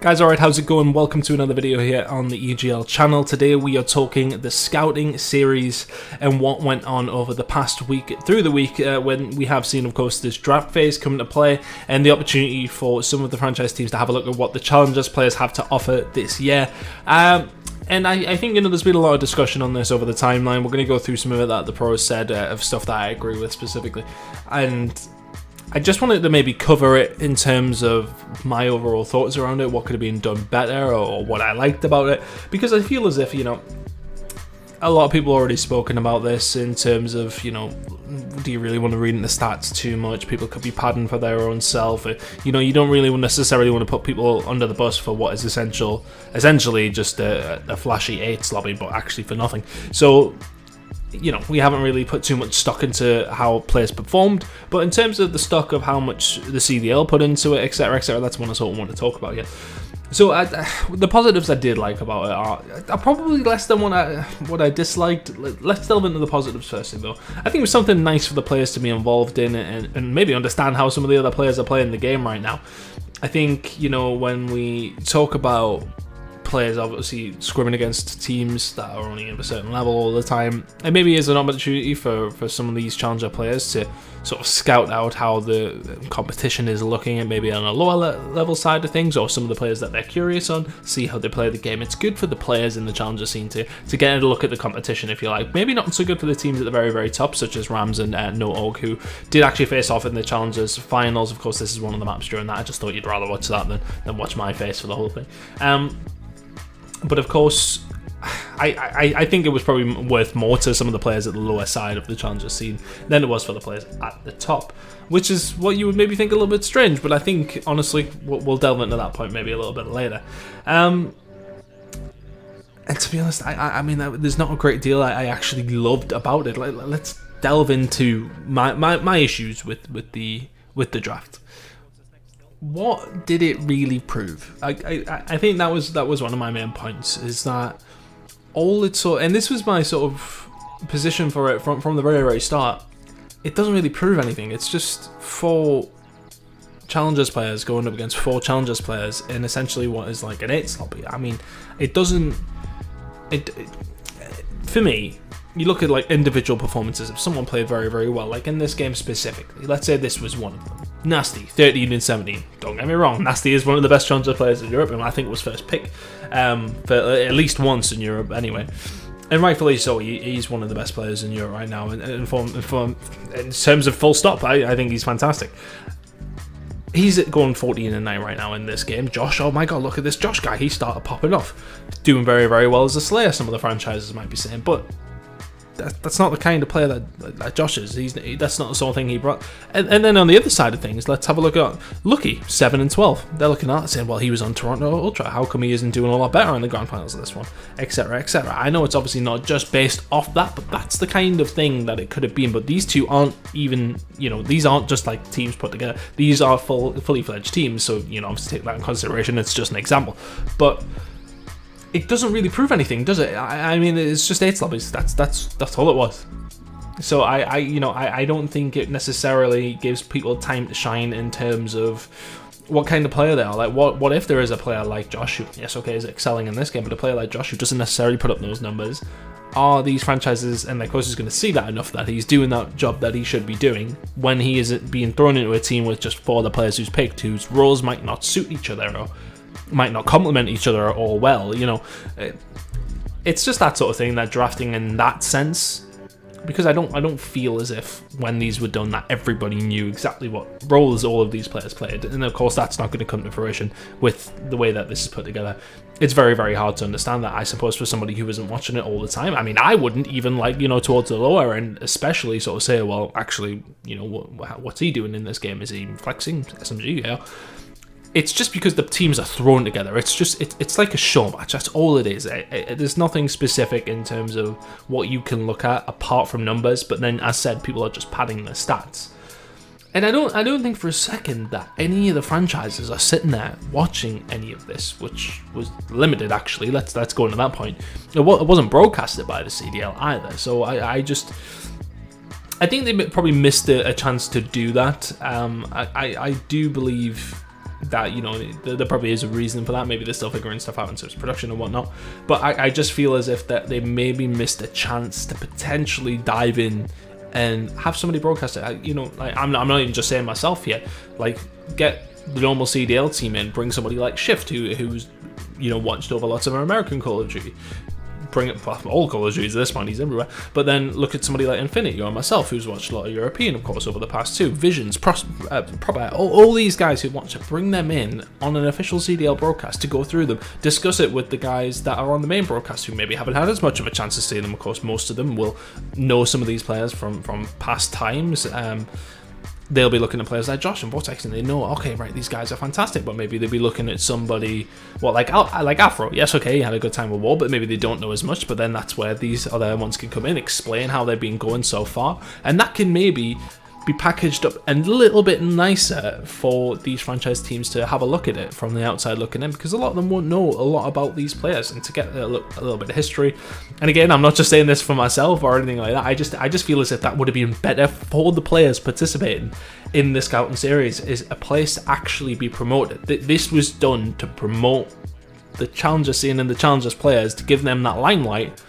Guys, alright, how's it going? Welcome to another video here on the EGL channel. Today we are talking the scouting series and what went on over the past week, through the week, when we have seen, of course, this draft phase come into play and the opportunity for some of the franchise teams to have a look at what the challengers players have to offer this year. And I think, there's been a lot of discussion on this over the timeline. We're going to go through some of it that the pros said, of stuff that I agree with specifically. And I just wanted to maybe cover it in terms of my overall thoughts around it, what could have been done better, or what I liked about it, because I feel as if, a lot of people already spoken about this in terms of, do you really want to read into stats too much? People could be padding for their own self. You don't really necessarily want to put people under the bus for what is essentially just a flashy 8s lobby, but actually for nothing. So, we haven't really put too much stock into how players performed, but in terms of the stock of how much the CDL put into it, etc., that's one I sort of want to talk about here. So the positives I did like about it are probably less than what I disliked. Let's delve into the positives first, though. I think it was something nice for the players to be involved in and maybe understand how some of the other players are playing the game right now. I think, when we talk about players obviously scrimming against teams that are only at a certain level all the time, and maybe is an opportunity for some of these challenger players to sort of scout out how the competition is looking at maybe on a lower level side of things, or some of the players that they're curious on, see how they play the game. It's good for the players in the challenger scene to get a look at the competition, if you like. Maybe not so good for the teams at the very, very top, such as Rams and No Og, who did actually face off in the challengers finals. Of course, this is one of the maps during that. I just thought you'd rather watch that than watch my face for the whole thing. But of course, I think it was probably worth more to some of the players at the lower side of the challenger scene than it was for the players at the top, which is what you would maybe think a little bit strange, but I think, honestly, we'll delve into that point maybe a little bit later. And to be honest, I mean, there's not a great deal I actually loved about it. Let's delve into my issues with the draft. What did it really prove? I think that was one of my main points, is that all it sort, and this was my sort of position for it from the very, very start, it doesn't really prove anything. It's just 4 challengers players going up against 4 challengers players in essentially what is like an 8s lobby. I mean, it doesn't, for me, you look at like individual performances. If someone played very, very well, like in this game specifically, let's say this was one of them. Nasty, 13 and 17. Don't get me wrong, Nasty is one of the best challenger players in Europe, and I think was first pick for at least once in Europe anyway. And rightfully so, he's one of the best players in Europe right now. And in terms of full stop, I think he's fantastic. He's going 14 and 9 right now in this game. Josh, oh my god, look at this Josh guy. He started popping off. Doing very, very well as a Slayer, some of the franchises might be saying, but that's not the kind of player that Josh is. That's not the sort of thing he brought. And then on the other side of things, let's have a look at Lucky, 7 and 12. They're looking at it saying, well, he was on Toronto Ultra. How come he isn't doing a lot better in the grand finals of this one, etc., etc. I know it's obviously not just based off that, but that's the kind of thing that it could have been. But these two aren't even, these aren't just like teams put together. These are fully fledged teams. So obviously take that in consideration. It's just an example, but it doesn't really prove anything, does it? I mean, it's just 8s lobbies. That's all it was. So I don't think it necessarily gives people time to shine in terms of what kind of player they are. Like, what if there is a player like Josh who, yes, okay, is excelling in this game, but a player like Josh who doesn't necessarily put up those numbers? Are these franchises and their coaches going to see that enough that he's doing that job that he should be doing when he isn't being thrown into a team with just 4 other players who's picked, whose roles might not suit each other or might not complement each other all well? It's just that sort of thing, that drafting in that sense, because I don't feel as if when these were done that everybody knew exactly what roles all of these players played, and of course that's not going to come to fruition with the way that this is put together. It's very, very hard to understand that, I suppose, for somebody who isn't watching it all the time. I mean, I wouldn't even, like, towards the lower end especially, sort of say, well, actually, what's he doing in this game? Is he flexing SMG? Yeah. It's just because the teams are thrown together. It's like a show match. That's all it is. There's nothing specific in terms of what you can look at apart from numbers. But then, as said, people are just padding their stats. And I don't think for a second that any of the franchises are sitting there watching any of this, which was limited actually. Let's go into that point. It wasn't broadcasted by the CDL either. So I think they probably missed a chance to do that. I do believe that, you know, there probably is a reason for that. Maybe they're still figuring stuff out in terms of production and whatnot. But I just feel as if that they maybe missed a chance to potentially dive in and have somebody broadcast it. You know, like, I'm not even just saying myself here. Like, get the normal CDL team in, bring somebody like Shift, who's, you know, watched over lots of American Call of Duty. Bring it, well, all Call of Duty at this point, he's everywhere. But then look at somebody like Infinity or myself, who's watched a lot of European, of course, over the past two. Visions, Proper, all these guys who watch it, bring them in on an official CDL broadcast to go through them, discuss it with the guys that are on the main broadcast who maybe haven't had as much of a chance to see them. Of course, most of them will know some of these players from past times. They'll be looking at players like Josh and Vortex, and they know, okay, right, these guys are fantastic. But maybe they'll be looking at somebody, well, like Afro. Yes, okay, he had a good time with War, but maybe they don't know as much. But then that's where these other ones can come in, explain how they've been going so far, and that can maybe be packaged up a little bit nicer for these franchise teams to have a look at it from the outside looking in, because a lot of them won't know a lot about these players, and to get a little bit of history. And again, I'm not just saying this for myself or anything like that. I just feel as if that would have been better for the players participating in the scouting series, is a place to actually be promoted. This was done to promote the challenger scene and the challengers players, to give them that limelight.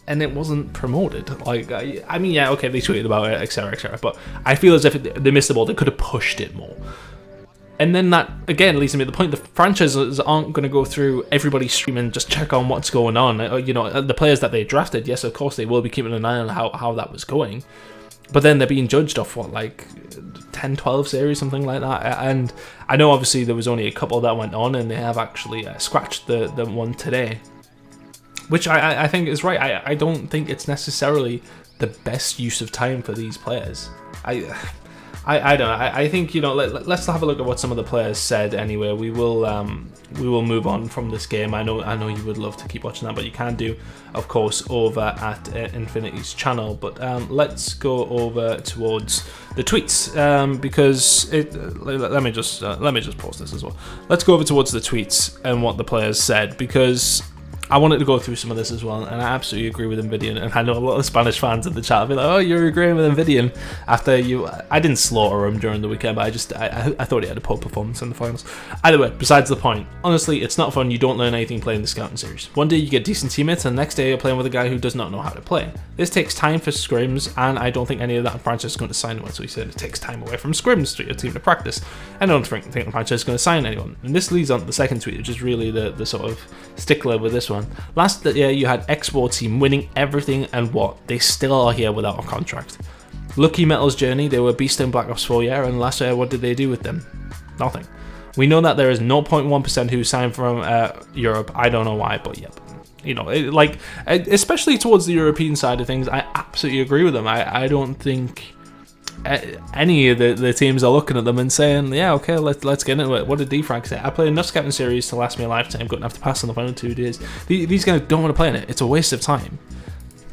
And it wasn't promoted. Like, I mean, yeah, okay, they tweeted about it, etc., etc. But I feel as if they missed the ball. They could have pushed it more. And then that, again, leads me to the point, the franchises aren't going to go through everybody's stream and just check on what's going on. You know, the players that they drafted, yes, of course, they will be keeping an eye on how that was going. But then they're being judged off, what, like 10, 12 series, something like that. And I know, obviously, there was only a couple that went on, and they have actually scratched the one today. Which I think is right. I don't think it's necessarily the best use of time for these players. I don't know. I think, you know, let's have a look at what some of the players said anyway. We will move on from this game. I know you would love to keep watching that, but you can do, of course, over at Infinity's channel. But let's go over towards the tweets, because let me just pause this as well. Let's go over towards the tweets and what the players said, because I wanted to go through some of this as well, and I absolutely agree with Nvidian. And I know a lot of Spanish fans in the chat will be like, "Oh, you're agreeing with Nvidian after you." I didn't slaughter him during the weekend, but I thought he had a poor performance in the finals. Either way, besides the point. Honestly, it's not fun. You don't learn anything playing the scouting series. One day you get decent teammates, and the next day you're playing with a guy who does not know how to play. This takes time for scrims, and I don't think any of that franchise is going to sign anyone. So he said it takes time away from scrims for your team to practice. I don't think the franchise is going to sign anyone. And this leads on to the second tweet, which is really the sort of stickler with this one. Last year you had Esports team winning everything, and what? They still are here without a contract. Lucky Metal's journey, they were beast in Black Ops 4 year, and last year what did they do with them? Nothing. We know that there is 0.1% who signed from Europe. I don't know why, but yep. You know, especially towards the European side of things, I absolutely agree with them. I don't think any of the teams are looking at them and saying, yeah, okay, let's get into it. What did Defrag say? I played enough scouting series to last me a lifetime, got enough to pass in the final 2 days. These guys don't want to play in it. It's a waste of time.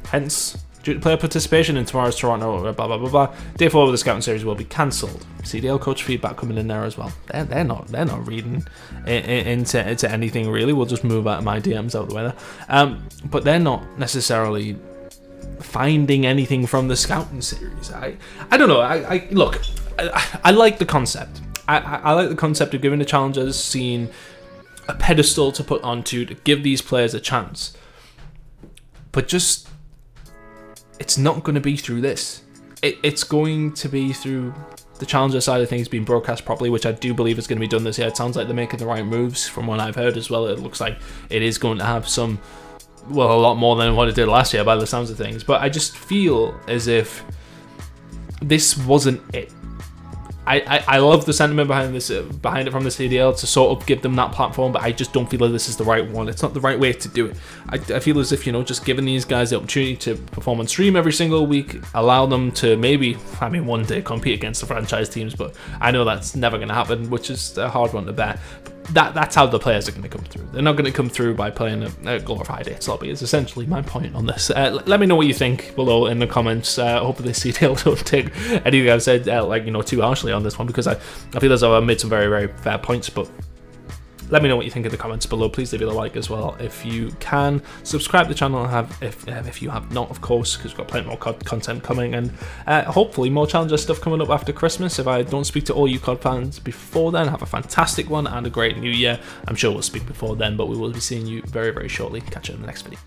Hence, due to player participation in tomorrow's Toronto, blah, blah, blah, blah, day 4 of the scouting series will be cancelled. CDL coach feedback coming in there as well. They're not reading into anything really. We'll just move out of my DMs out the way there. But they're not necessarily finding anything from the scouting series. I don't know. Look, I like the concept. I like the concept of giving the challengers scene a pedestal to put onto, to give these players a chance. But just, it's not going to be through this. It's going to be through the challenger side of things being broadcast properly, which I do believe is going to be done this year. It sounds like they're making the right moves from what I've heard as well. It looks like it is going to have some, well, a lot more than what it did last year by the sounds of things. But I just feel as if this wasn't it. I love the sentiment behind it from the CDL to sort of give them that platform, but I just don't feel like this is the right one. It's not the right way to do it. I feel as if, you know, just giving these guys the opportunity to perform on stream every single week, allow them to maybe, I mean, one day compete against the franchise teams, but I know that's never going to happen, which is a hard one to bear. That's how the players are going to come through. They're not going to come through by playing a glorified Hits lobby, is essentially my point on this. Let me know what you think below in the comments. Hopefully CDL don't take anything I've said like, you know, too harshly on this one, because I feel as though I made some very, very fair points. But Let me know what you think in the comments below. Please leave it a like as well if you can. Subscribe to the channel if you have not, of course, because we've got plenty more content coming, and hopefully more Challenger stuff coming up after Christmas. If I don't speak to all you COD fans before then, have a fantastic one and a great new year. I'm sure we'll speak before then, but we will be seeing you very, very shortly. Catch you in the next video.